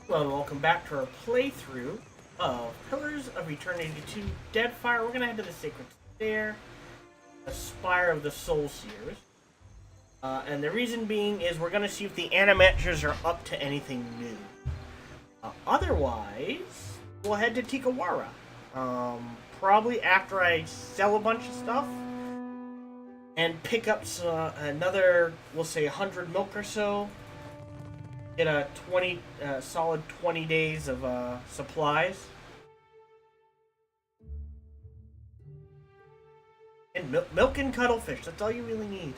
Hello and welcome back to our playthrough of Pillars of Eternity 2 DeadFire. We're going to head to the Sacred Stair, the Spire of the Soul Seers. And the reason being is we're going to see if the animators are up to anything new. Otherwise, we'll head to Tikawara. Probably after I sell a bunch of stuff and pick up another, we'll say 100 milk or so. Get a solid 20 days of supplies. And milk and cuttlefish, that's all you really need.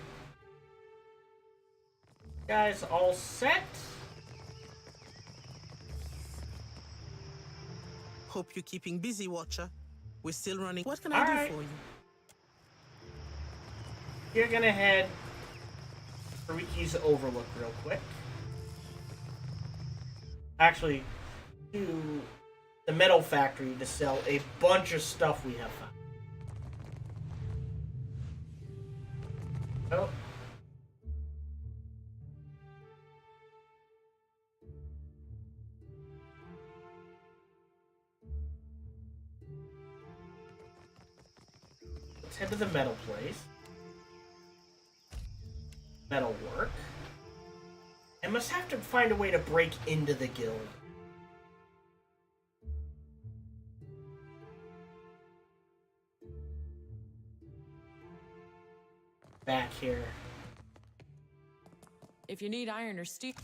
Guys, all set? Hope you're keeping busy, Watcher. We're still running. What can All I do right. for you? You're gonna head to Riki's Overlook real quick. Actually, to the metal factory to sell a bunch of stuff we have found. Oh. Let's head to the metal place. Metal work. I must have to find a way to break into the guild. Back here. If you need iron or steel.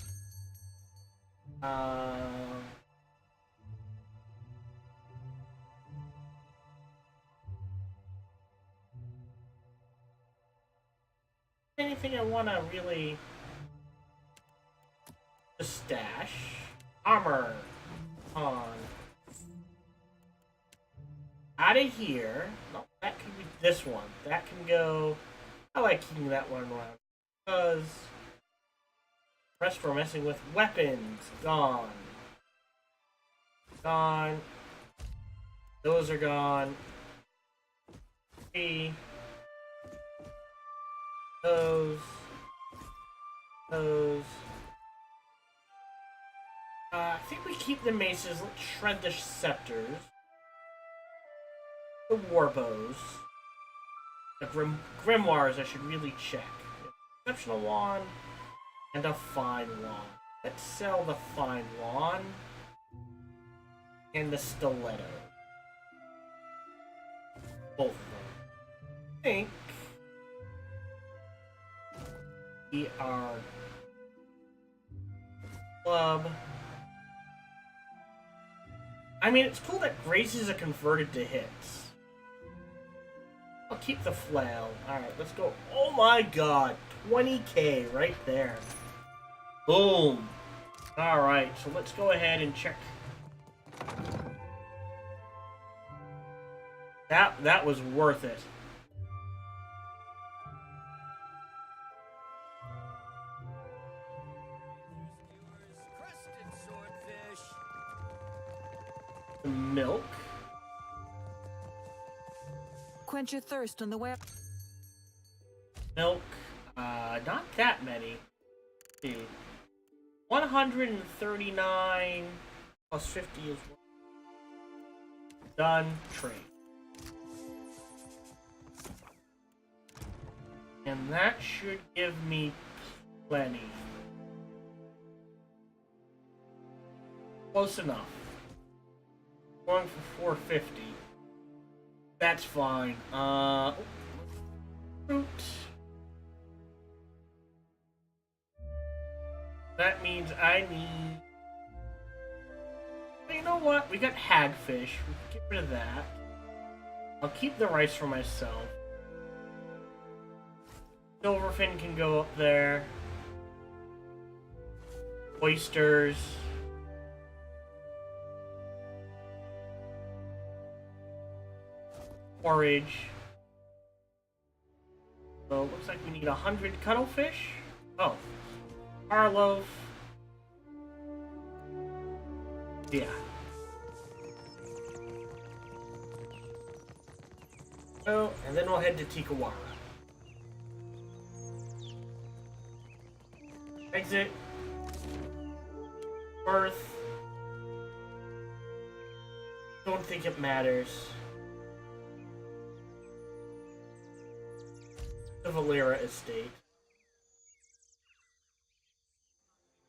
Anything I want to really stash. Armor on. Out of here. No, that can be this one. That can go. I like keeping that one around because rest we're messing with weapons. Gone. Gone. Those are gone. 3. Those. I think we keep the maces. Let's shred the scepters. The war bows. The grimoires I should really check. Exceptional wand and a fine wand. Let's sell the fine wand and the stiletto. Both of them. I think we are club. I mean, it's cool that graces are converted to hits. I'll keep the flail. Alright, let's go. Oh my god. 20k right there. Boom. Alright, so let's go ahead and check. That was worth it. The milk. Quench your thirst on the way. Milk. Not that many. Let's see. 139 plus 50 is done. Trade. And that should give me plenty. Close enough. Going for 450. That's fine. Fruit. That means I need. You know what? We got hagfish. We can get rid of that. I'll keep the rice for myself. Silverfin can go up there. Oysters. Porridge. So it looks like we need 100 cuttlefish. Oh. Arloaf. Yeah. Oh, and then we'll head to Tikawara. Exit. Birth. Don't think it matters. The Valera estate.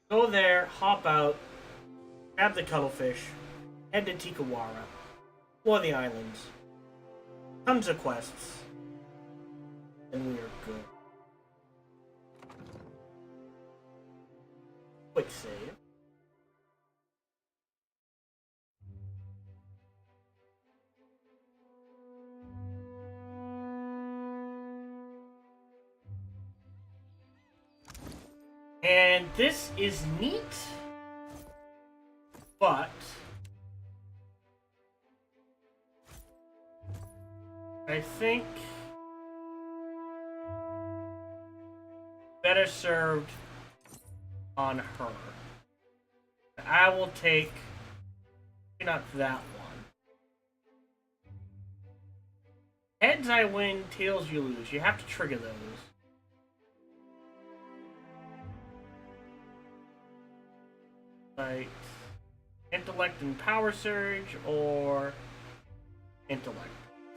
Go there, hop out, grab the cuttlefish, head to Tikawara, or the islands. Tons of quests. And we are good. Quick save. And this is neat, but I think better served on her. I will take not that one. Heads I win, tails you lose. You have to trigger those. Right. Intellect and power surge or intellect.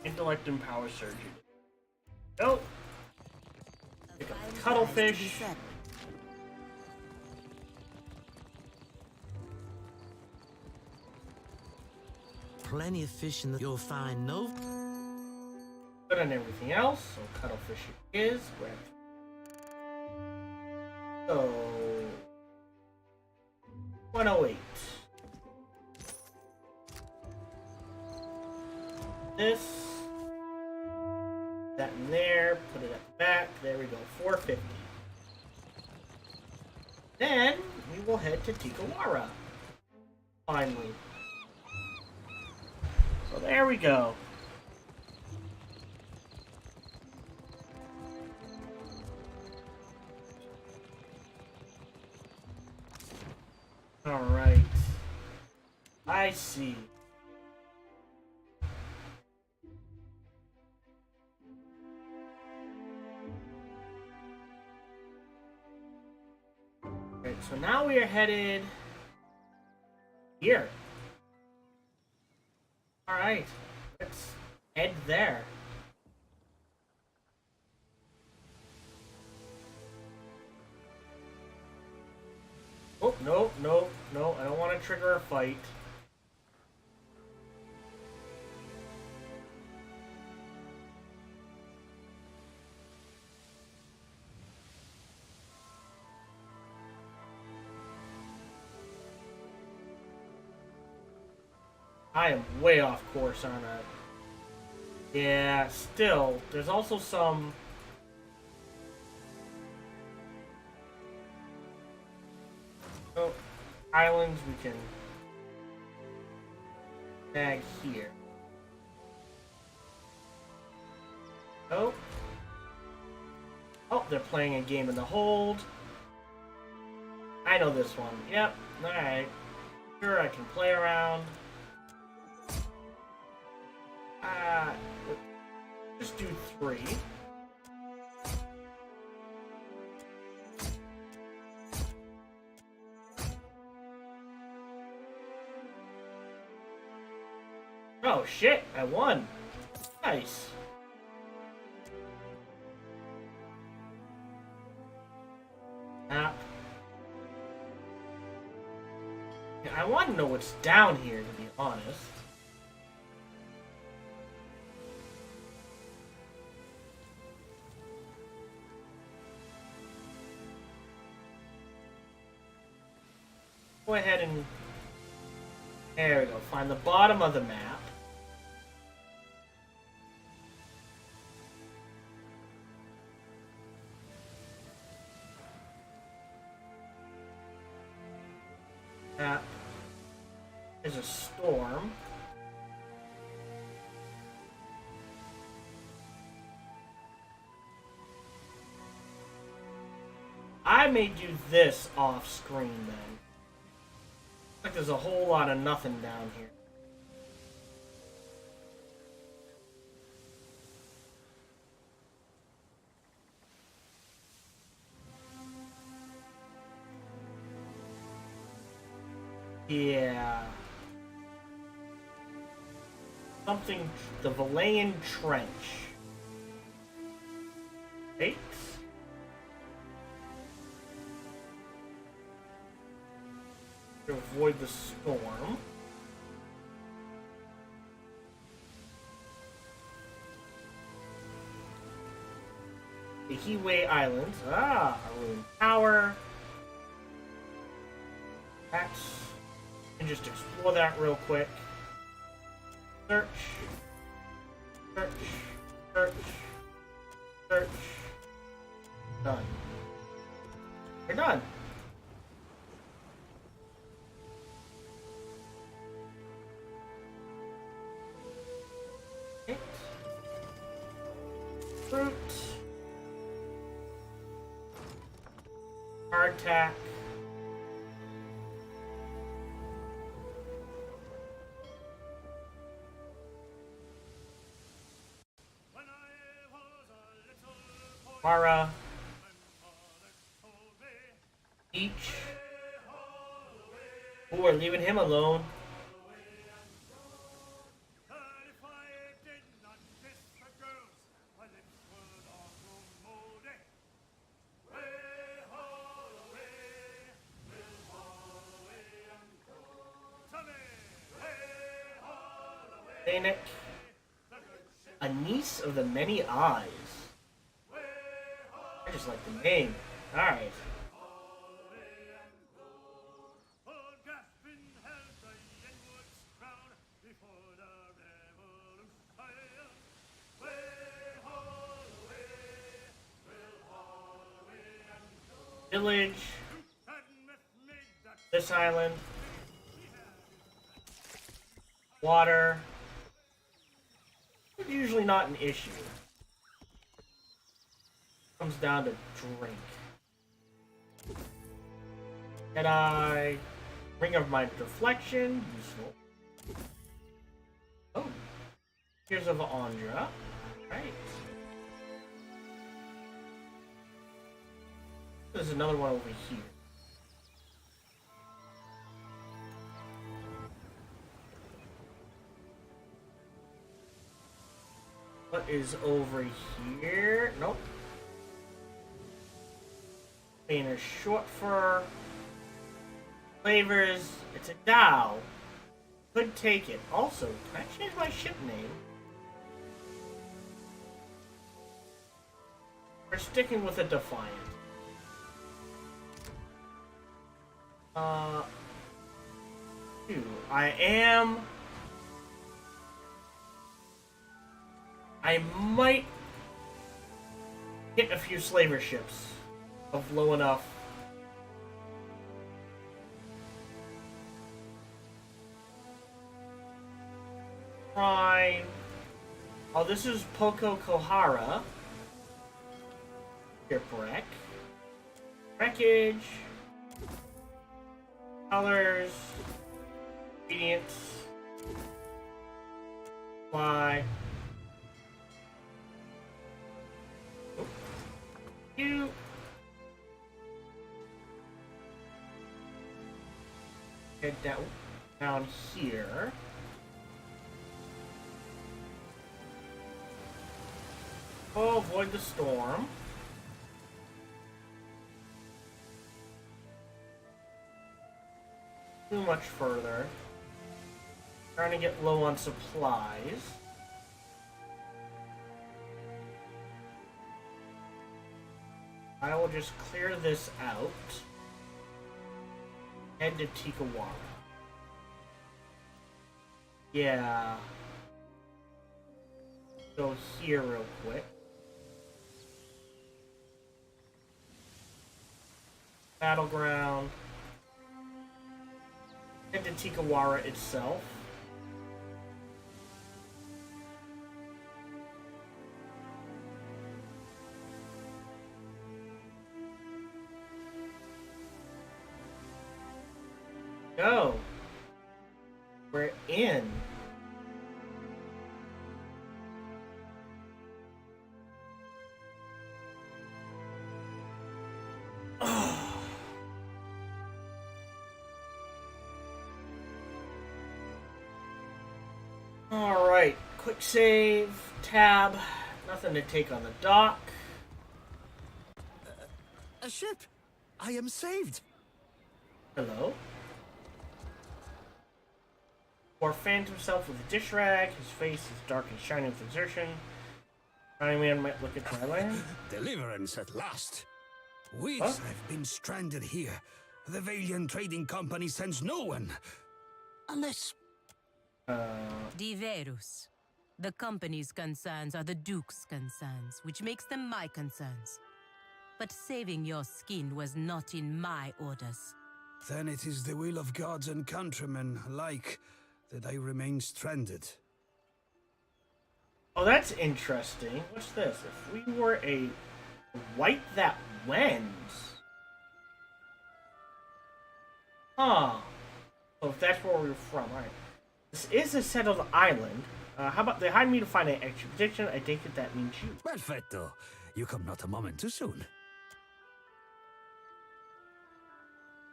Intellect and power surge. Go. Pick up the cuttlefish. Plenty of fish in the you'll find no. Good on everything else, so cuttlefish it is. So 108. This. That in there. Put it at the back. There we go. 450. Then we will head to Tikawara. Finally. So there we go. Alright. I see. Alright, so now we are headed here. Alright, let's head there. Oh, no, no, no, I don't want to trigger a fight. I am way off course on that. Yeah, still, there's also some... Oh, islands we can tag here. Oh. Oh, they're playing a game in the hold. I know this one. Yep, alright. Sure, I can play around. Just do 3. Oh shit, I won. Nice. Map. Yeah, I want to know what's down here, to be honest. Go ahead and... There we go. Find the bottom of the map. Map. There's a storm. I may do this off screen then. Like there's a whole lot of nothing down here. Yeah. something, the Valayan Trench. Right? To avoid the storm. The Hiway Islands. Ah, a ruined tower. That's... And just explore that real quick. Search. Search. Search. Search. Done. We're done. Okay. Fruit. Hardtack. Mara. Beach. Oh, we're leaving him alone. Nick. A niece of the many eyes. I just like the name. Alright. Village. This island. Water. It's usually not an issue. Comes down to drink. Jedi. Ring of my deflection. Useful. Oh. Tears of Andra. Right. There's another one over here. What is over here? Nope. Painter short fur. Flavors. It's a Dow. Could take it. Also, can I change my ship name? We're sticking with a Defiant. I might hit a few slaver ships of low enough. Prime. Oh, this is Poko Kohara. Shipwreck. Wreckage. Colors. Ingredients. Fly. You. Head down here. Oh, avoid the storm. Too much further. Trying to get low on supplies. I will just clear this out. Head to Tikawara. Yeah. Go here real quick. Battleground. Head to Tikawara itself. Go. We're in. All right. quick save, tab, nothing to take on the dock. A ship! I am saved! Hello. Or fanned himself with a dish rag, his face is dark and shiny with exertion. Tiny man might look at dry land. Deliverance at last. Weeks Huh? I've been stranded here. The Valiant Trading Company sends no one. Unless... Diverus. The company's concerns are the Duke's concerns, which makes them my concerns. But saving your skin was not in my orders. Then it is the will of gods and countrymen alike that I remain stranded. Oh, that's interesting. What's this? If we were a white that wends. Huh. So if that's where we're from, alright. This is a settled island. How about they hired me to find an expedition? I take it that means you. Perfetto. You come not a moment too soon.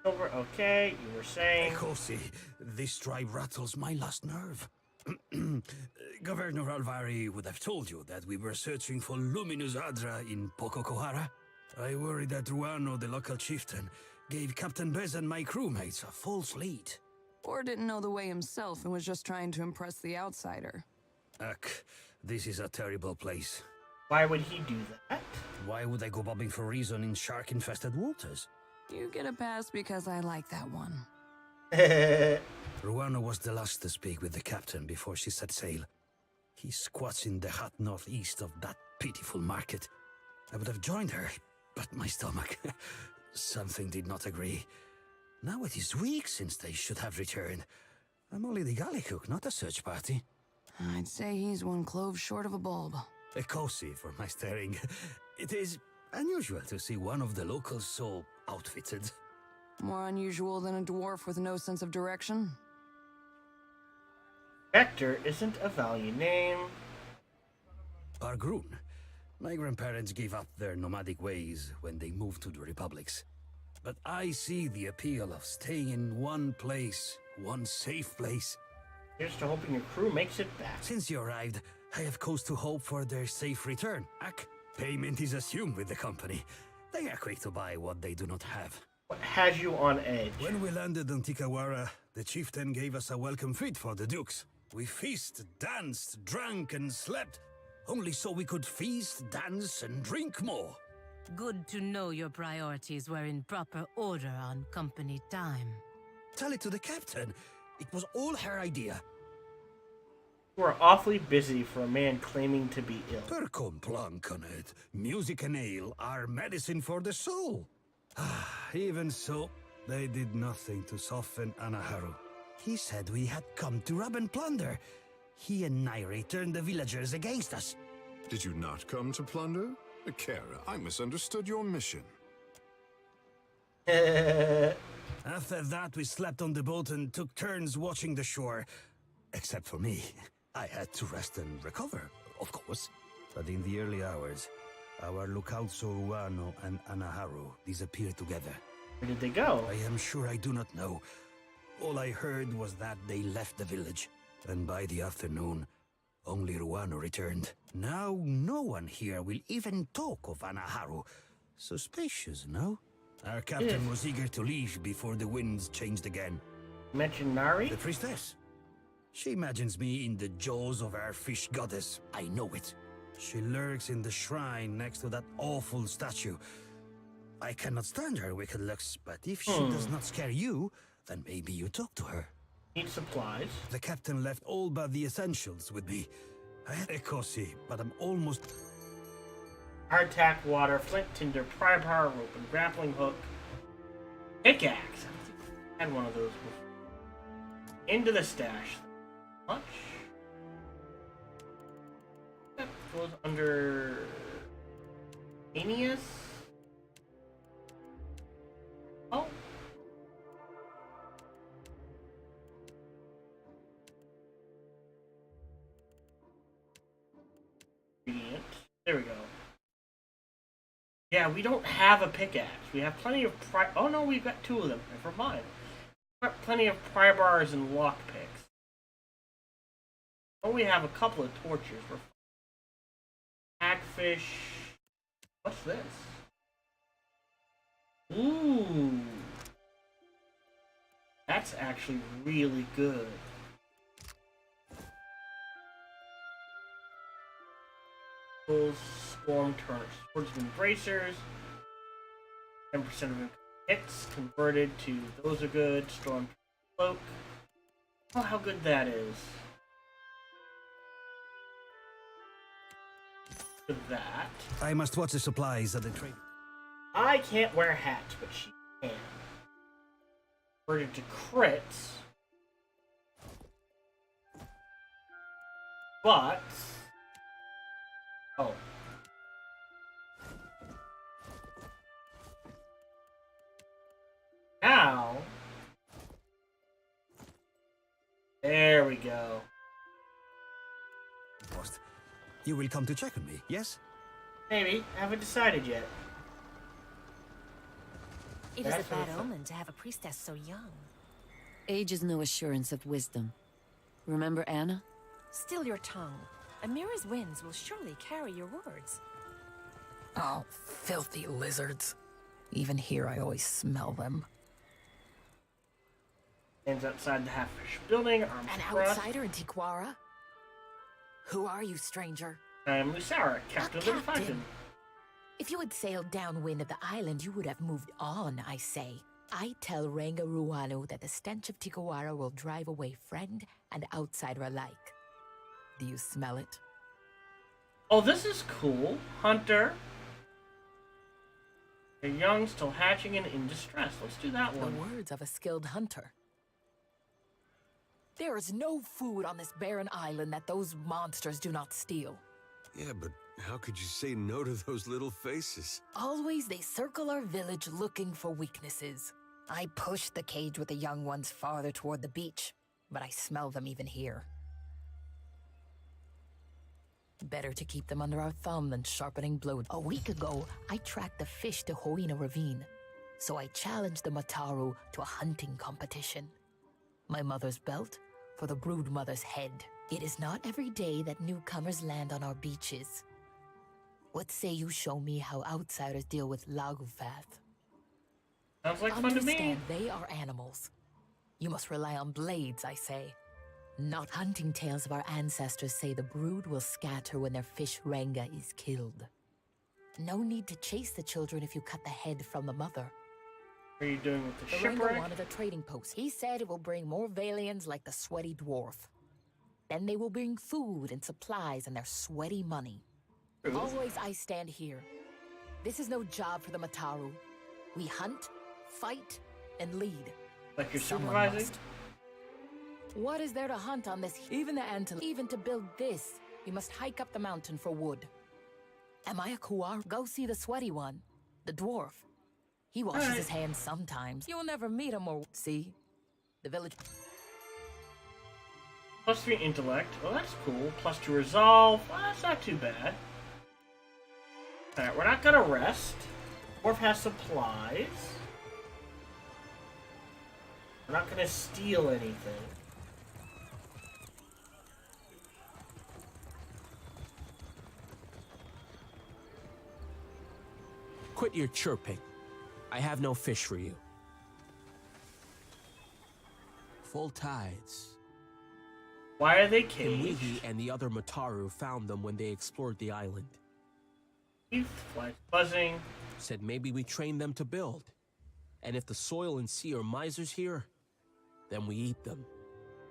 Over. Okay, you were saying. Ecosi, this drive rattles my last nerve. Governor Alvari would have told you that we were searching for Luminous Adra in Pococohara. I worry that Ruano, the local chieftain, gave Captain Bez and my crewmates a false lead. Or didn't know the way himself and was just trying to impress the outsider. Ugh, this is a terrible place. Why would he do that? Why would I go bobbing for reason in shark-infested waters? You get a pass because I like that one. Ruano was the last to speak with the captain before she set sail. He squats in the hot northeast of that pitiful market. I would have joined her, but my stomach... something did not agree. Now it is weeks since they should have returned. I'm only the galley cook, not a search party. I'd say he's one clove short of a bulb. A cozy for my staring. It is unusual to see one of the locals so outfitted. More unusual than a dwarf with no sense of direction. Vector isn't a value name. Argrun. My grandparents gave up their nomadic ways when they moved to the Republics. But I see the appeal of staying in one place, one safe place. Here's to hoping your crew makes it back. Since you arrived, I have cause to hope for their safe return. Payment is assumed with the company. They are quick to buy what they do not have. What has you on edge? When we landed on Tikawara, the chieftain gave us a welcome feast for the dukes. We feasted, danced, drank, and slept, only so we could feast, dance, and drink more. Good to know your priorities were in proper order on company time. Tell it to the captain. It was all her idea. You are awfully busy for a man claiming to be ill. Per complancnet, music and ale are medicine for the soul. Even so, they did nothing to soften Anaharu. He said we had come to rob and plunder. He and Nairi turned the villagers against us. Did you not come to plunder? Kara, I misunderstood your mission. After that, we slept on the boat and took turns watching the shore. Except for me. I had to rest and recover, of course. But in the early hours, our lookouts Ruano and Anaharu disappeared together. Where did they go? I am sure I do not know. All I heard was that they left the village. And by the afternoon, only Ruano returned. Now no one here will even talk of Anaharu. Suspicious, no? Our captain was eager to leave before the winds changed again. Mention Nari? The priestess. She imagines me in the jaws of our fish goddess. I know it. She lurks in the shrine next to that awful statue. I cannot stand her wicked looks, but if she does not scare you, then maybe you talk to her. Need supplies. The captain left all but the essentials with me. I had a cozy, but I'm almost... Hardtack, water, flint, tinder, pry bar, rope, and grappling hook. Pickaxe. I had one of those before. Into the stash. Much? That goes under... Aeneas? Oh. Ingredient. There we go. Yeah, we don't have a pickaxe. We have plenty of oh no, we've got two of them. Never mind. We've got plenty of pry bars and lockpicks. Oh, we have a couple of torches. Hagfish. What's this? Ooh. That's actually really good. Storm turners. Swordsman bracers. 10% of hits converted to those are good. Storm cloak. Oh, how good that is. For that. I must watch the supplies at the trade. I can't wear hats, but she can. Converted to crits. But... Oh. Now... There we go. You will come to check on me, yes? Maybe. Haven't decided yet. It is a That's what bad it's- omen to have a priestess so young. Age is no assurance of wisdom. Remember Anna? Still your tongue. Amira's winds will surely carry your words. Oh, filthy lizards. Even here I always smell them. Stands outside the half-fish building. Arms An crossed. outsider in Tiquara? Who are you, stranger? I am Lusara, captain of the Falcon. If you had sailed downwind of the island, you would have moved on, I say. I tell Ranga Ruano that the stench of Tiquara will drive away friend and outsider alike. Do you smell it? Oh, this is cool. Hunter. A young, still hatching and in distress. Let's do that The one. words of a skilled hunter. There is no food on this barren island that those monsters do not steal. Yeah, but how could you say no to those little faces? Always they circle our village looking for weaknesses. I push the cage with the young ones farther toward the beach, but I smell them even here. Better to keep them under our thumb than sharpening blow. A week ago, I tracked the fish to Hoina Ravine, so I challenged the Mataru to a hunting competition. My mother's belt for the brood mother's head. It is not every day that newcomers land on our beaches. What say you show me how outsiders deal with Lagufath? Sounds like fun to me. Understand, they are animals. You must rely on blades, I say. Not hunting tales of our ancestors say the brood will scatter when their fish Ranga is killed. No need to chase the children if you cut the head from the mother. What are you doing with the The Ranga shipwreck? wanted a trading post. He said it will bring more Valians like the sweaty dwarf. Then they will bring food and supplies and their sweaty money. True. Always I stand here. This is no job for the Mataru. We hunt, fight, and lead. Like you're Someone supervising? must. What is there to hunt on this? Even the antelope. Even to build this, we must hike up the mountain for wood. Am I a Kuar? Go see the sweaty one, the dwarf. He washes Alright. his hands sometimes. You will never meet him or see. The village. +3 intellect. Oh, that's cool. +2 resolve. Well, that's not too bad. Alright, we're not gonna rest. Dwarf has supplies. We're not gonna steal anything. Quit your chirping. I have no fish for you. Full tides. Why are they caged? Kimwihi and the other Mataru found them when they explored the island. Flies buzzing. Said maybe we train them to build. And if the soil and sea are misers here, then we eat them.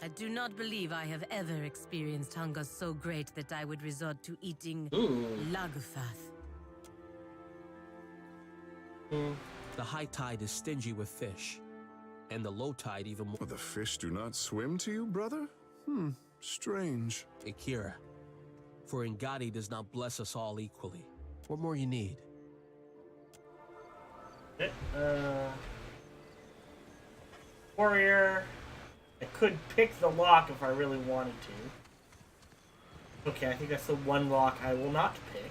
I do not believe I have ever experienced hunger so great that I would resort to eating Ooh. Lagufath. The high tide is stingy with fish, and the low tide even more. Well, the fish do not swim to you, brother? Strange. Akira, for Ngati does not bless us all equally. What more you need? Warrior. I could pick the lock if I really wanted to. Okay, I think that's the one lock I will not pick.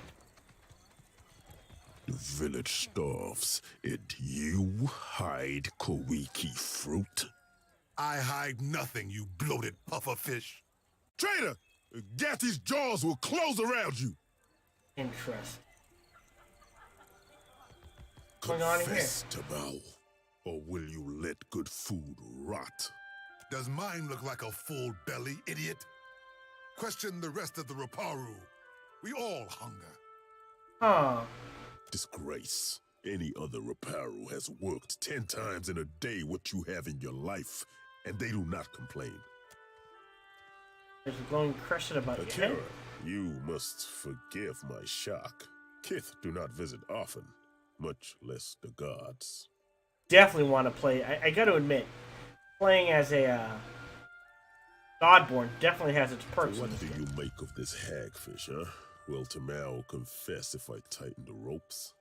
The village starves, and you hide Kowiki fruit? I hide nothing, you bloated pufferfish. Traitor! Gatty's jaws will close around you. Interesting. What's going on in here? Confess, Tabao, or will you let good food rot? Does mine look like a full belly, idiot? Question the rest of the Raparu. We all hunger. Huh. Disgrace. Any other Raparu has worked 10 times in a day what you have in your life, and they do not complain. There's a glowing crescent about your head. Akira, you must forgive my shock. Kith do not visit often, much less the gods. Definitely want to play. I got to admit, playing as a Godborn definitely has its perks. What do you make of this hagfish, huh? Will Tamao confess if I tighten the ropes?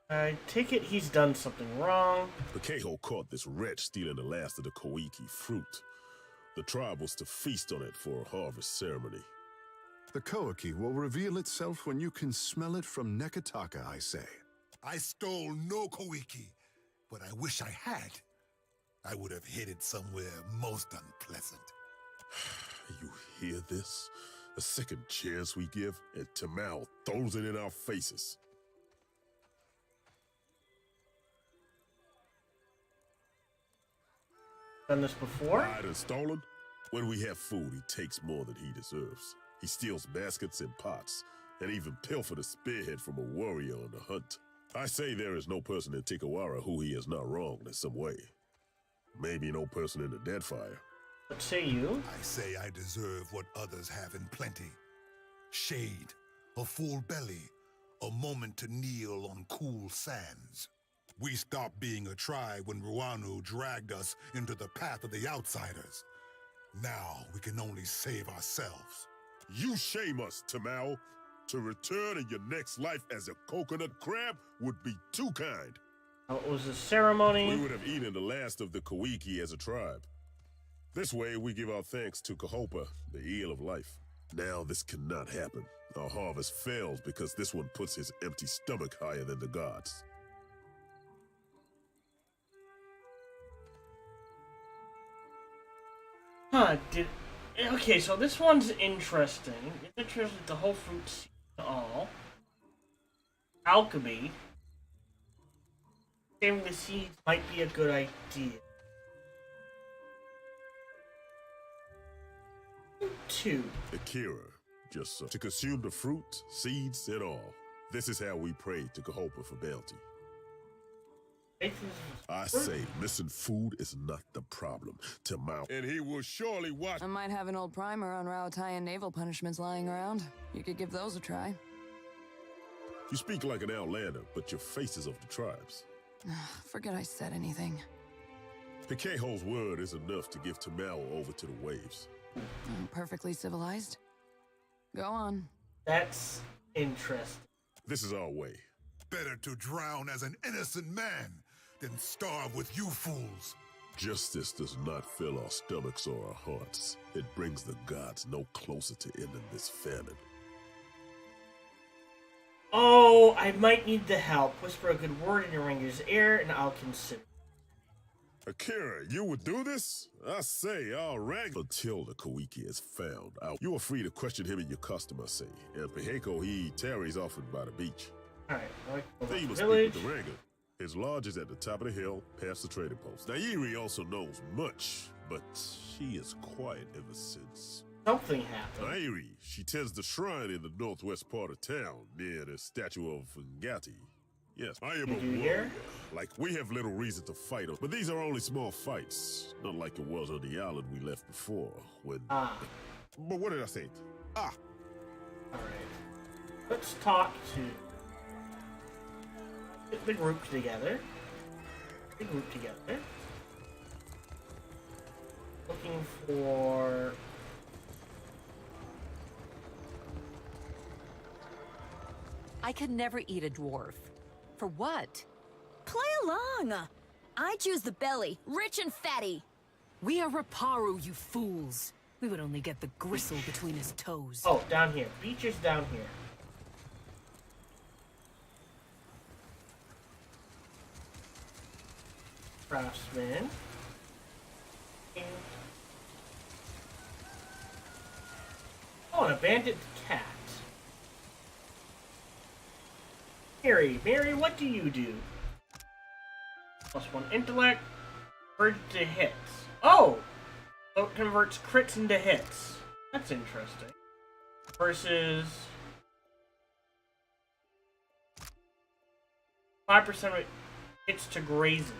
I take it he's done something wrong. Pakeho caught this wretch stealing the last of the Koiki fruit. The tribe was to feast on it for a harvest ceremony. The Koiki will reveal itself when you can smell it from Nekataka, I say. I stole no Koiki, but I wish I had. I would have hid it somewhere most unpleasant. You hear this? A second chance we give, and Tamao throws it in our faces. Done this before? Lied and stolen? When we have food, he takes more than he deserves. He steals baskets and pots, and even pilfered a spearhead from a warrior on the hunt. I say there is no person in Tikawara who he has not wronged in some way. Maybe no person in the DeadFire. What say you? I say I deserve what others have in plenty. Shade, a full belly, a moment to kneel on cool sands. We stopped being a tribe when Ruanu dragged us into the path of the outsiders. Now we can only save ourselves. You shame us, Tamao. To return in your next life as a coconut crab would be too kind. It was a ceremony. We would have eaten the last of the Koiki as a tribe. This way, we give our thanks to Kahopa, the eel of life. Now this cannot happen. Our harvest fails because this one puts his empty stomach higher than the gods. Huh, okay, so this one's interesting. It's interesting the whole fruit seed and all. Alchemy. Saving the seeds might be a good idea. 2. Akira, just so. To consume the fruit, seeds, and all. This is how we pray to Kahopa for bounty. I say missing food is not the problem. Tamao, and he will surely watch. I might have an old primer on Raotayan naval punishments lying around. You could give those a try. You speak like an outlander, but your face is of the tribes. Forget I said anything. Pikeho's word is enough to give Tamao over to the waves. Perfectly civilized. Go on. That's interesting. This is our way. Better to drown as an innocent man than starve with you fools. Justice does not fill our stomachs or our hearts. It brings the gods no closer to ending this famine. Oh, I might need the help. Whisper a good word in your ranger's ear, and I'll consider. Akira, you would do this? I say, I'll wrangle until the Koiki is found out. You are free to question him and your customer, say. And Piheko, he tarries often by the beach. Alright, Then you must speak with the wrangler. His lodge is at the top of the hill, past the trading post. Nairi also knows much, but she is quiet ever since. Something happened. Nairi, she tends the shrine in the northwest part of town, near the statue of Ngati. Yes, I am a warrior. Like, we have little reason to fight, but these are only small fights. Not like it was on the island we left before, when... But what did I say? Alright. Let's talk to... Get the group together. Looking for... I could never eat a dwarf. For what? Play along! I choose the belly, rich and fatty. We are Raparu, you fools. We would only get the gristle between his toes. Oh, down here. Beach is down here. Craftsman. bandit cat. Mary, what do you do? +1 intellect, converts to hits. Oh! So it converts crits into hits. That's interesting. Versus 5% of it hits to grazes.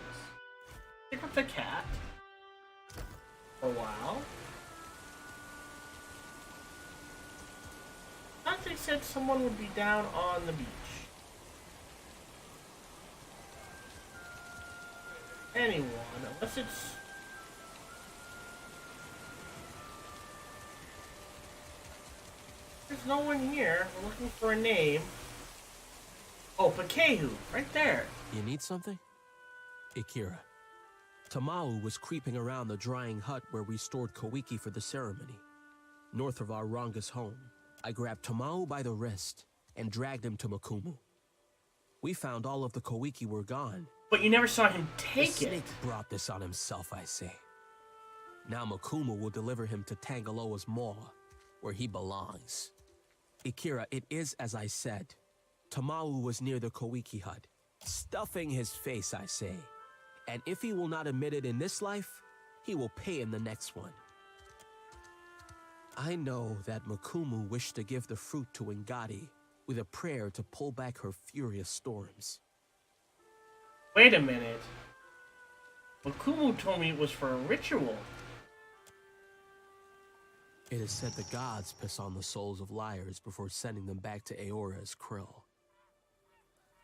Stick with the cat for a while. I thought they said someone would be down on the beach. Anyone, unless it's... There's no one here. We're looking for a name. Oh, Pakehu, right there. You need something? Eora. Tamau was creeping around the drying hut where we stored Kawiki for the ceremony. North of our Ranga's home, I grabbed Tamau by the wrist and dragged him to Makumu. We found all of the Kawiki were gone. But you never saw him take the snake it. Brought this on himself, I say. Now Makumu will deliver him to Tangaloa's maw, where he belongs. Eora, it is as I said. Tamau was near the Kawiki hut, stuffing his face, I say. And if he will not admit it in this life, he will pay in the next one. I know that Makumu wished to give the fruit to Ngati with a prayer to pull back her furious storms. Wait a minute. Makumu told me it was for a ritual. It is said the gods piss on the souls of liars before sending them back to Eora as krill.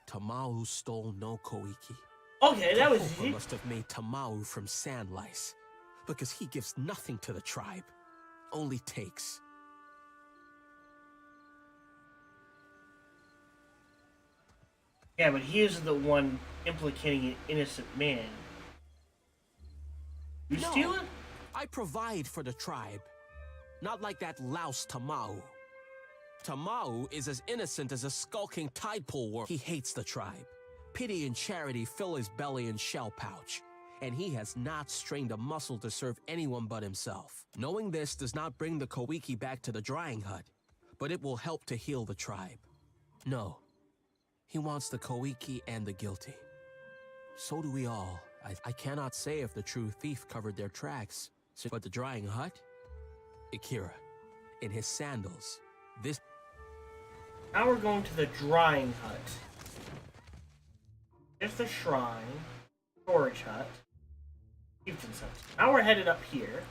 Tamau stole no Koiki. Okay, that was Tahopa easy. must have made Tamau from sand lice, because he gives nothing to the tribe, only takes. Yeah, but he is the one implicating an innocent man. You No, steal it? I provide for the tribe, not like that louse Tamau. Tamau is as innocent as a skulking tidepool worm. He hates the tribe. Pity and charity fill his belly and shell pouch, and he has not strained a muscle to serve anyone but himself. Knowing this does not bring the Kawiki back to the drying hut, but it will help to heal the tribe. No, he wants the Kawiki and the guilty. So do we all. I cannot say if the true thief covered their tracks, but the drying hut? Eora, in his sandals, this... Now we're going to the drying hut. There's the shrine, storage hut, chieftain's hut. Now we're headed up here.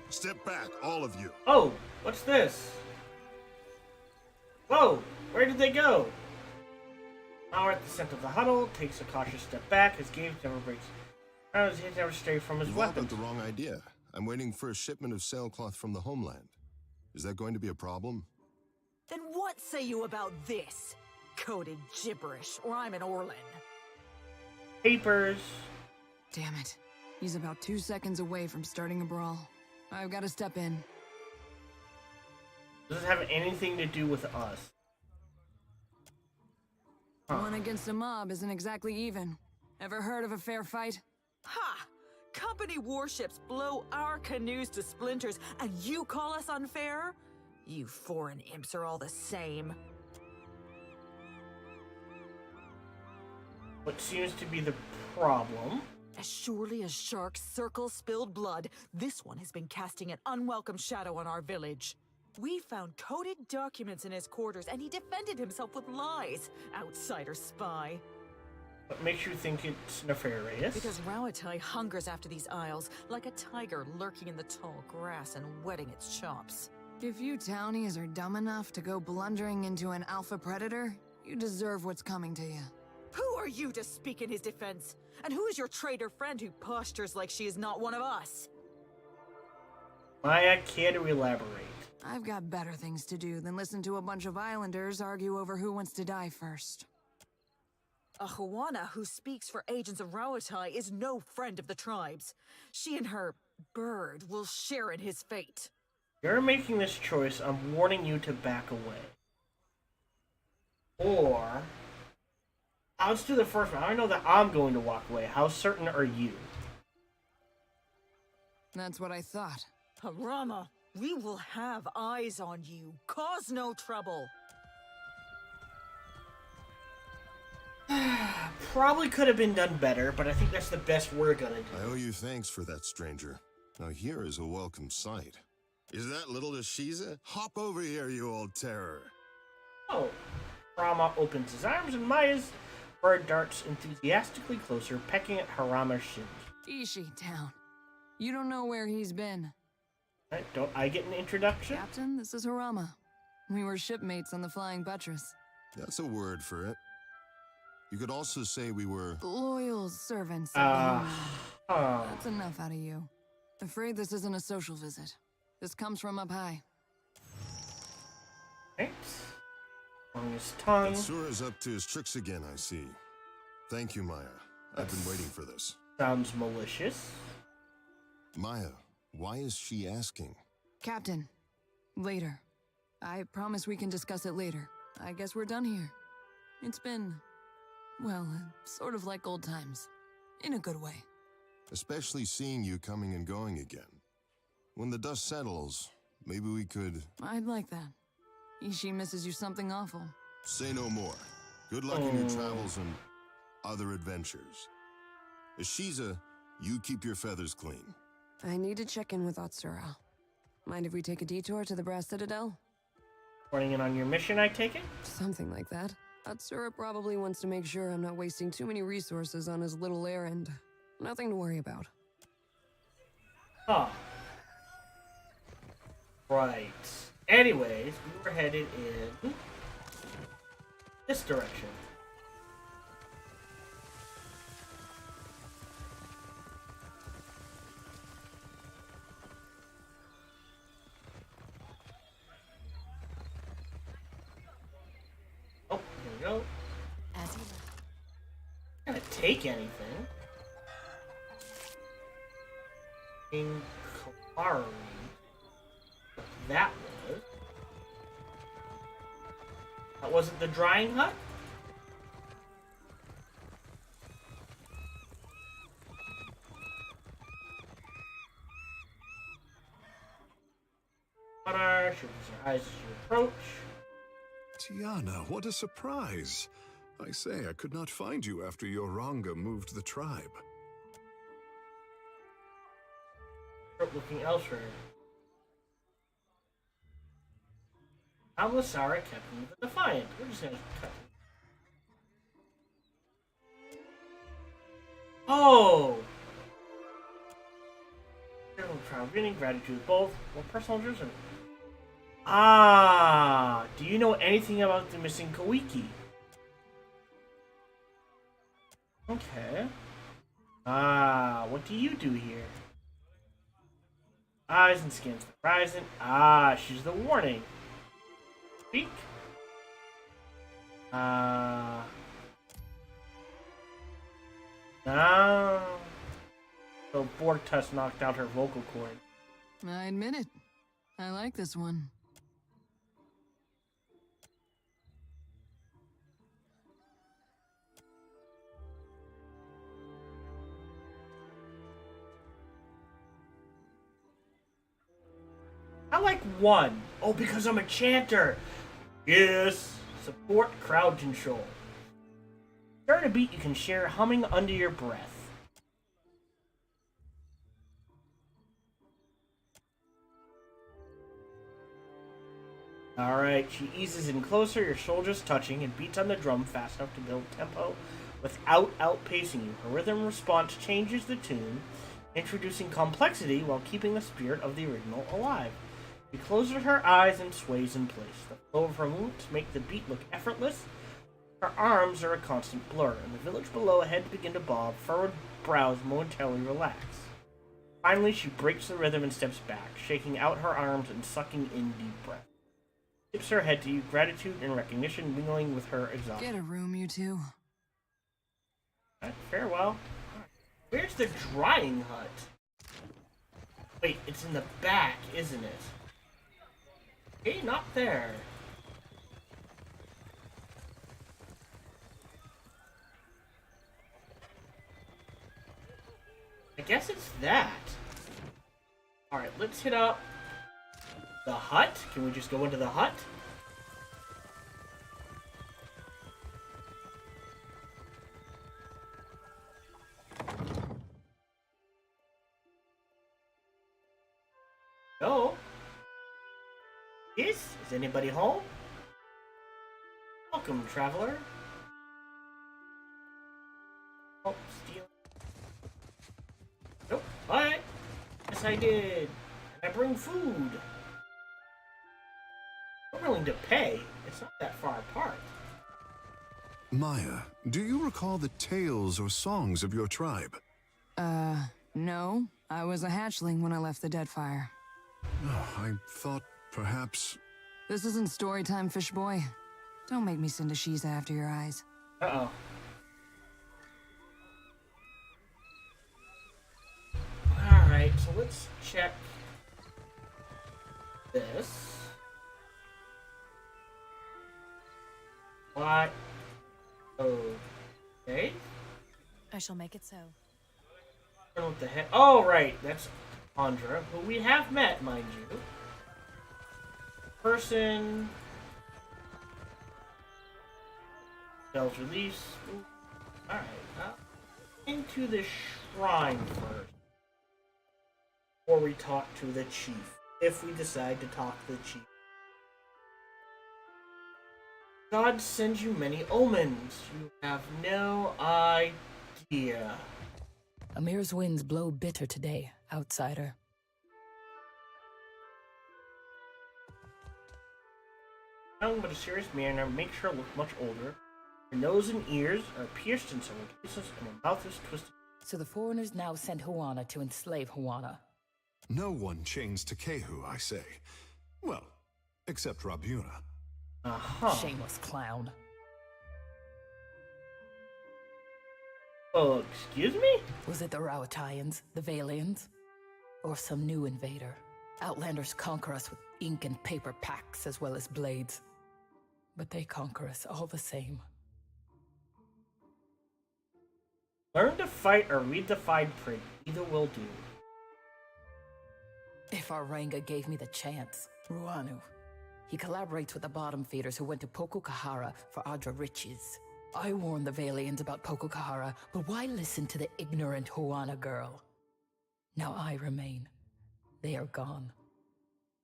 Step back, all of you. Oh, what's this? Whoa, where did they go? Now we're at the center of the huddle, takes a cautious step back, his gaze never breaks. Now his hands never stray from his You've all weapon. got the wrong idea. I'm waiting for a shipment of sailcloth from the homeland. Is that going to be a problem? Then what say you about this? Coded gibberish, or I'm an Orlin. Papers. Damn it. He's about 2 seconds away from starting a brawl. I've got to step in. Does it have anything to do with us? Huh. One against a mob isn't exactly even. Ever heard of a fair fight? Ha! Company warships blow our canoes to splinters, and you call us unfair? You foreign imps are all the same. What seems to be the problem? As surely as sharks circle spilled blood, this one has been casting an unwelcome shadow on our village. We found coded documents in his quarters, and he defended himself with lies. Outsider spy. What makes you think it's nefarious? Because Rauatai hungers after these isles, like a tiger lurking in the tall grass and whetting its chops. If you townies are dumb enough to go blundering into an alpha predator, you deserve what's coming to you. Who are you to speak in his defense? And who is your traitor friend who postures like she is not one of us? I care to elaborate. I've got better things to do than listen to a bunch of islanders argue over who wants to die first. A Huana who speaks for agents of Rauatai is no friend of the tribes. She and her bird will share in his fate. You're making this choice, I'm warning you to back away. Or... let's do the first one. I know that I'm going to walk away. How certain are you? That's what I thought. Harama, We will have eyes on you. Cause no trouble. Probably could have been done better, but I think that's the best we're gonna do. I owe you thanks for that, stranger. Now here is a welcome sight. Is that little Ashiza? Hop over here, you old terror. Oh. Harama opens his arms and Maya's bird darts enthusiastically closer, pecking at Harama's shins. Ishi town. You don't know where he's been. Right, don't I get an introduction? Captain, this is Harama. We were shipmates on the Flying Buttress. That's a word for it. You could also say we were... Loyal servants. That's enough out of you. Afraid this isn't a social visit. This comes from up high. Thanks. On his tongue. Sura's up to his tricks again, I see. Thank you, Maya. I've been waiting for this. Sounds malicious. Maya, why is she asking? Captain, later. I promise we can discuss it later. I guess we're done here. It's been, well, sort of like old times. In a good way. Especially seeing you coming and going again. When the dust settles, maybe we could... I'd like that. Ishi misses you something awful. Say no more. Good luck in your travels and other adventures. Ashiza, you keep your feathers clean. I need to check in with Atsura. Mind if we take a detour to the Brass Citadel? Reporting in on your mission, I take it? Something like that. Atsura probably wants to make sure I'm not wasting too many resources on his little errand. Nothing to worry about. Huh. Right. Anyways, we were headed in this direction. Oh, here we go. As you Not gonna take anything. In Kamari. That was. That wasn't the drying hut? Water, she opens her eyes as you approach. Tiana, what a surprise. I say, I could not find you after Yoranga moved the tribe. Looking elsewhere. Amlasara kept him with the Defiant. We're just gonna cut. Oh! Proud meaning, gratitude both. What personal interest? Ah! Do you know anything about the missing Kawiki? Okay. Ah, what do you do here? Eyes and scans the horizon. Ah, she's the warning. Speak. No. So Bortus knocked out her vocal cord. I admit it. I like this one. I like one. Oh, because I'm a chanter. Yes. Support crowd control. During a beat, you can share humming under your breath. Alright, she eases in closer, your shoulders touching, and beats on the drum fast enough to build tempo without outpacing you. Her rhythm response changes the tune, introducing complexity while keeping the spirit of the original alive. She closes her eyes and sways in place. The flow of her movements make the beat look effortless. Her arms are a constant blur. In the village below, heads begin to bob, furrowed brows momentarily relax. Finally, she breaks the rhythm and steps back, shaking out her arms and sucking in deep breath. Tips her head to you, gratitude and recognition mingling with her exhaustion. Get a room, you two. Right, farewell. Where's the drying hut? Wait, it's in the back, isn't it? Okay, not there. I guess it's that. Alright, let's hit up The hut? Can we just go into the hut? No. Yes? Is anybody home? Welcome, traveler. Oh, steal. Nope. Alright. Yes, I did. And I bring food. We're willing to pay. It's not that far apart. Maya, do you recall the tales or songs of your tribe? No. I was a hatchling when I left the DeadFire. Oh, I thought perhaps... This isn't story time, fish boy. Don't make me send a Shiza after your eyes. Uh-oh. Alright, so let's check this. What? Okay. I shall make it so. I don't know what the heck. Oh, right. That's Andra, who we have met, mind you. Person. Spells release. Alright. Into the shrine first. Before we talk to the chief. If we decide to talk to the chief. God sends you many omens. You have no idea. Amir's winds blow bitter today, outsider. Young but a serious manner, make her look much older. Her nose and ears are pierced in several places, and her mouth is twisted. So the foreigners now send Huana to enslave Huana. No one chains to Kehu, I say. Well, except Rabuna. Shameless clown. Oh, excuse me? Was it the Rawatayans, the Valians, or some new invader? Outlanders conquer us with ink and paper packs as well as blades. But they conquer us all the same. Learn to fight or read the fine print. Either will do. If Aranga gave me the chance, Ruanu. He collaborates with the bottom feeders who went to Pokokahara for Adra riches. I warned the Valians about Pokokahara, but why listen to the ignorant Huana girl? Now I remain. They are gone.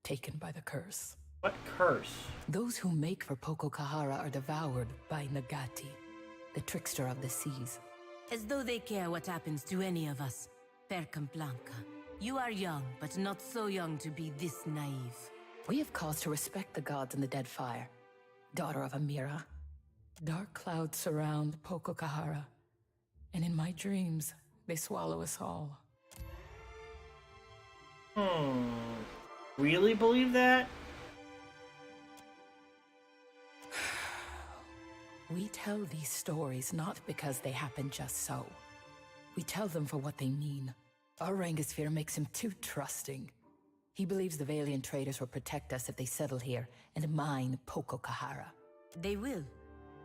Taken by the curse. What curse? Those who make for Pokokahara are devoured by Nagati, the trickster of the seas. As though they care what happens to any of us. Percam Blanca, you are young, but not so young to be this naive. We have cause to respect the gods in the DeadFire. Daughter of Amira. Dark clouds surround Pokokahara, and in my dreams, they swallow us all. Really believe that? We tell these stories not because they happen just so. We tell them for what they mean. Our Rangosphere makes him too trusting. He believes the Valiant traders will protect us if they settle here and mine Pokokahara. They will.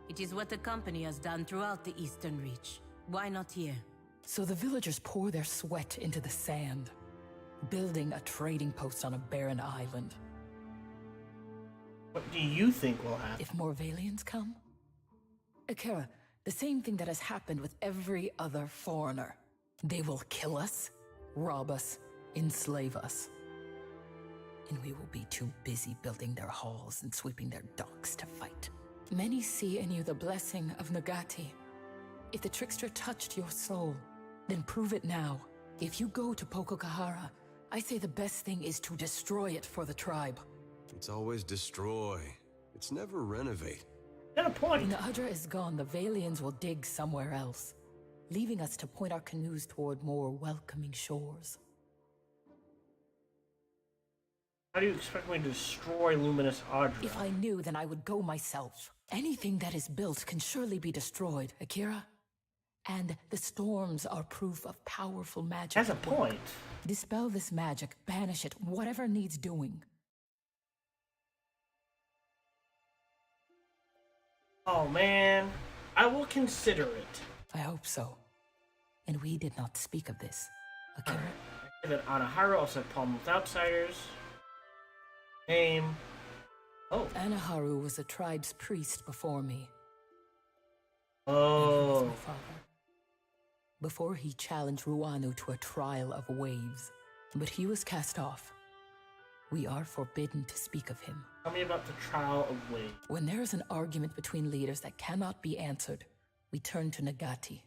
It is what the company has done throughout the Eastern Reach. Why not here? So the villagers pour their sweat into the sand, building a trading post on a barren island. What do you think will happen? If more Valians come? Akira, the same thing that has happened with every other foreigner. They will kill us, rob us, enslave us. And we will be too busy building their halls and sweeping their docks to fight. Many see in you the blessing of Nagati. If the trickster touched your soul, then prove it now. If you go to Pokokahara, I say the best thing is to destroy it for the tribe. It's always destroy. It's never renovate. Got a point. When Adra is gone, the Valians will dig somewhere else, leaving us to point our canoes toward more welcoming shores. How do you expect me to destroy Luminous Adra? If I knew, then I would go myself. Anything that is built can surely be destroyed, Akira. And the storms are proof of powerful magic. That's a point. Dispel this magic, banish it, whatever needs doing. Oh man, I will consider it. I hope so. And we did not speak of this, Akira. Right. That Anahara also problem with outsiders. Name. Oh. Anaharu was a tribe's priest before me. Oh. And he was my father. Before he challenged Ruanu to a trial of waves, but he was cast off. We are forbidden to speak of him. Tell me about the trial of waves. When there is an argument between leaders that cannot be answered, we turn to Nagati.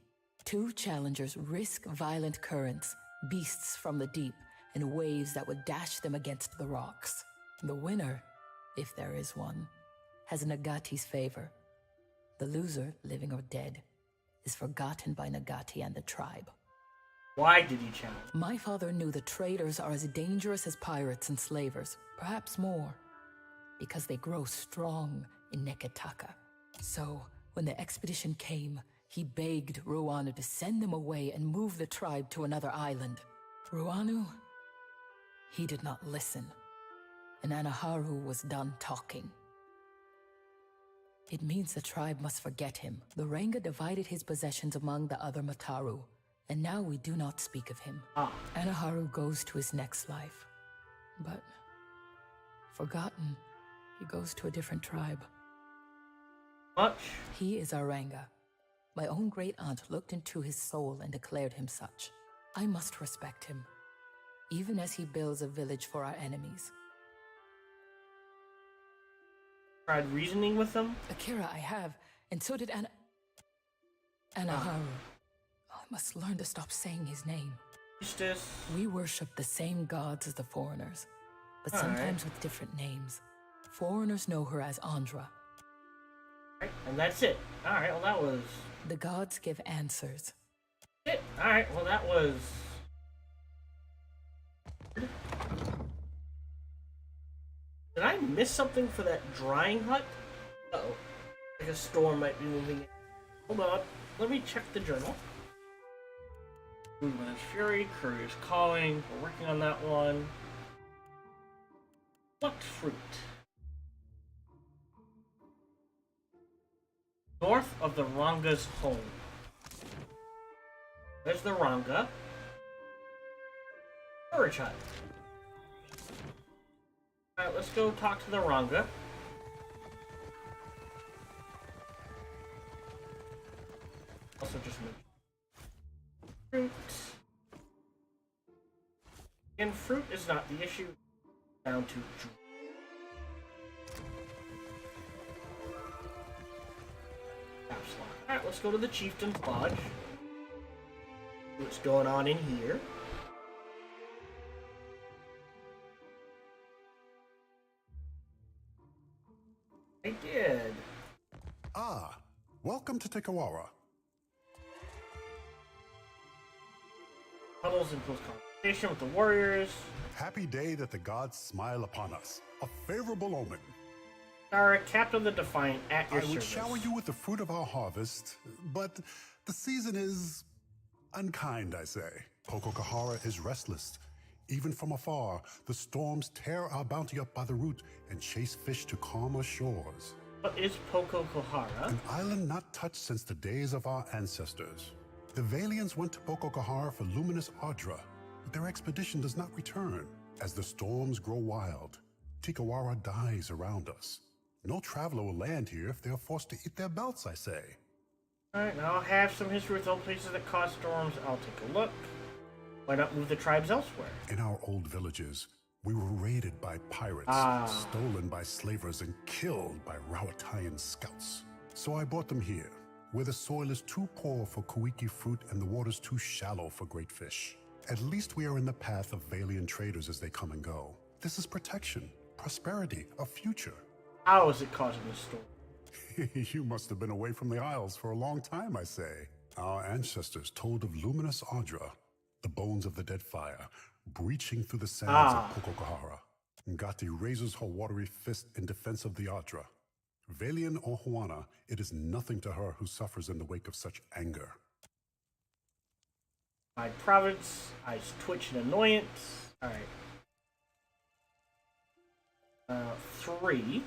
Two challengers risk violent currents, beasts from the deep, and waves that would dash them against the rocks. The winner, if there is one, has Nagati's favor. The loser, living or dead, is forgotten by Nagati and the tribe. Why did he challenge? My father knew the traders are as dangerous as pirates and slavers, perhaps more, because they grow strong in Neketaka. So, when the expedition came, he begged Ruanu to send them away and move the tribe to another island. Ruanu, he did not listen, and Anaharu was done talking. It means the tribe must forget him. The Ranga divided his possessions among the other Mataru, and now we do not speak of him. Anaharu goes to his next life, but forgotten, he goes to a different tribe. Much? He is our Ranga. My own great-aunt looked into his soul and declared him such. I must respect him, even as he builds a village for our enemies. Tried reasoning with them? Akira, I have, and so did Anaharu. I must learn to stop saying his name. Priestess. We worship the same gods as the foreigners, but sometimes with different names. Foreigners know her as Andra. Right, and that's it. Alright, well that was... The gods give answers. Alright, well that was... Did I miss something for that drying hut? Uh-oh. Like a storm might be moving in. Hold on. Let me check the journal. Movement is Fury, crew is calling. We're working on that one. What fruit? North of the Ranga's home. There's the Ranga. Storage hut. Alright, let's go talk to the Ranga. Also just move fruit. And fruit is not the issue. Down to alright, let's go to the Chieftain's Lodge. See what's going on in here. I did. Ah, welcome to Tekawara. Huddles in close conversation with the warriors. Happy day that the gods smile upon us. A favorable omen. Our Captain of the Defiant at your I would service. shower you with the fruit of our harvest, but the season is unkind, I say. Pokokahara is restless. Even from afar, the storms tear our bounty up by the root and chase fish to calmer shores. What is Pokokahara? An island not touched since the days of our ancestors. The Valians went to Pokokahara for luminous Ardra, but their expedition does not return. As the storms grow wild, Tikawara dies around us. No traveler will land here if they are forced to eat their belts, I say. Alright, now I'll have some history with all places that cause storms. I'll take a look. Why not move the tribes elsewhere? In our old villages, we were raided by pirates, stolen by slavers, and killed by Rawatayan scouts. So I brought them here, where the soil is too poor for Kuiki fruit and the waters too shallow for great fish. At least we are in the path of Valian traders as they come and go. This is protection, prosperity, a future. How is it causing the storm? You must have been away from the Isles for a long time, I say. Our ancestors told of luminous Ardra, the bones of the DeadFire, breaching through the sands of Pokokahara. Ngati raises her watery fist in defense of the Ardra. Valian or Huana, it is nothing to her who suffers in the wake of such anger. My province, eyes twitch and annoyance. Alright. 3.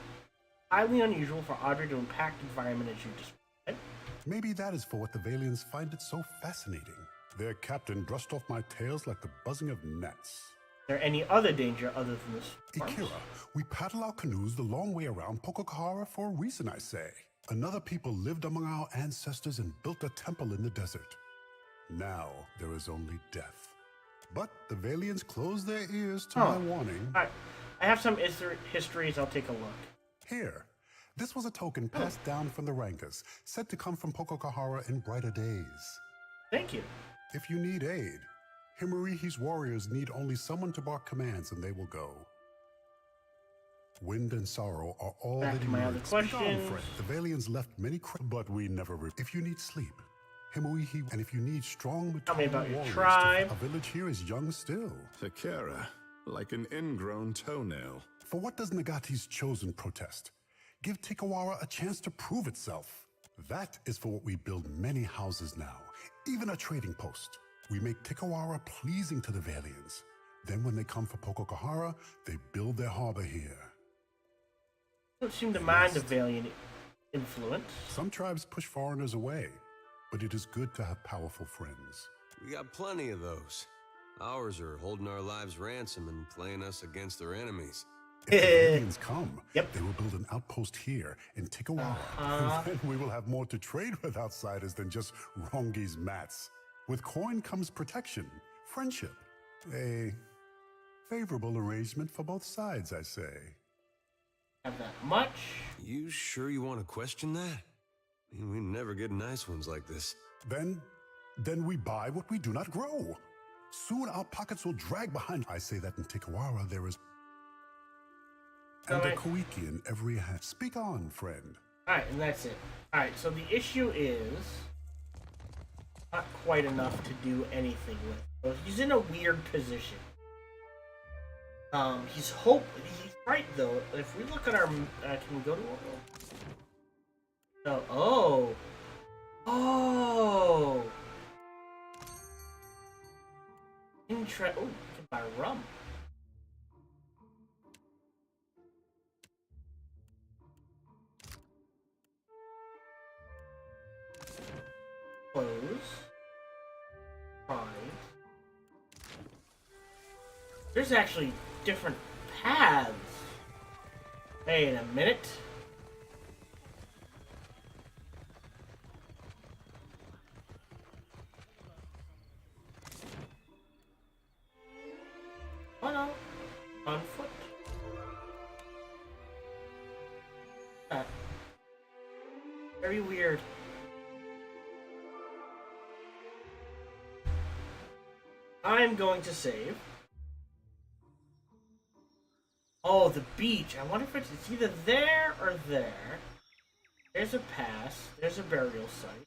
Highly unusual for Audrey to impact environment as you described. Maybe that is for what the Valians find it so fascinating. Their captain brushed off my tails like the buzzing of gnats. there any other danger other than this? Eora, we paddle our canoes the long way around Pococahara for a reason, I say. Another people lived among our ancestors and built a temple in the desert. Now there is only death. But the Valians closed their ears to my warning. Alright, I have some histories. I'll take a look. Here, this was a token passed down from the Rankers, said to come from Pococahara in brighter days. Thank you. If you need aid, Himarihi's warriors need only someone to bark commands and they will go. Wind and sorrow are all Back that to you my need. other Speak on, questions. friend. The Valians left many but we never if you need sleep, Himarihi, and if you need strong Tell me about your warriors tribe. a village here is young still. Fakera, like an ingrown toenail. For what does Nagati's chosen protest? Give Tikawara a chance to prove itself. That is for what we build many houses now, even a trading post. We make Tikawara pleasing to the Valians. Then when they come for Pococahara, they build their harbor here. Don't seem to mind the Valiant influence. Some tribes push foreigners away, but it is good to have powerful friends. We got plenty of those. Ours are holding our lives ransom and playing us against their enemies. If the Valians come, they will build an outpost here in Tikawara. And then we will have more to trade with outsiders than just Rongi's mats. With coin comes protection, friendship. A favorable arrangement for both sides, I say. Have that much? You sure you want to question that? I mean, we never get nice ones like this. Then we buy what we do not grow. Soon our pockets will drag behind. I say that in Tikawara there is... And a Koiki in every hand. Speak on, friend. Alright, and that's it. Alright, so the issue is... not quite enough to do anything with. So he's in a weird position. He's right though. If we look at our, can we go to our? Oh, oh. Oh, we can buy rum. Close. Fine. There's actually different paths. Wait a minute. Oh no. On foot. Very weird. I'm going to save. Oh, the beach. I wonder if it's either there or there. There's a pass. There's a burial site.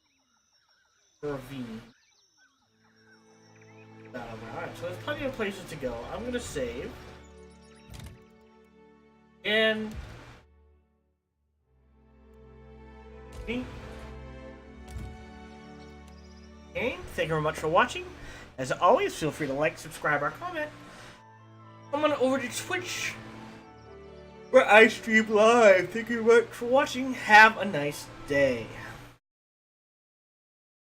A ravine. Alright, so there's plenty of places to go. I'm gonna save. And... game. Thank you very much for watching. As always, feel free to like, subscribe, or comment. Come on over to Twitch, where I stream live. Thank you very much for watching. Have a nice day.